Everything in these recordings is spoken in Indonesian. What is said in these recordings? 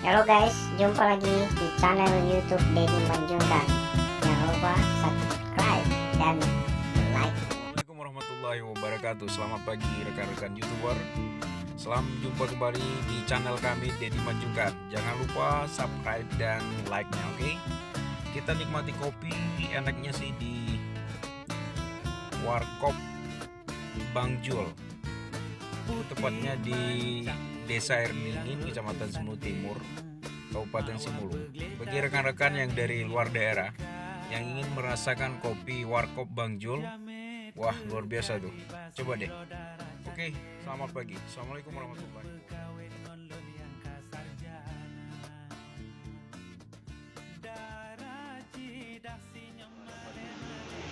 Halo guys, jumpa lagi di channel YouTube Deddy Manjungkan. Jangan lupa subscribe dan like. Assalamualaikum warahmatullahi wabarakatuh. Selamat pagi rekan-rekan YouTuber. Selamat jumpa kembali di channel kami Deddy Manjungkan. Jangan lupa subscribe dan like-nya, oke? Kita nikmati kopi enaknya sih di Warkop Bang Jul. Tepatnya di Desa Air Dingin, Kecamatan Semu Timur, Kabupaten Simulu. Bagi rekan-rekan yang dari luar daerah yang ingin merasakan kopi Warkop Bang Jul, wah luar biasa tuh. Coba deh. Oke, selamat pagi. Assalamualaikum warahmatullahi wabarakatuh.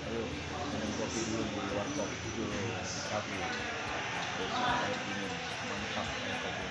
Ayo minum kopi dulu di Warkop Jul Cafe. Desa Air Dingin, mantap ya kopi.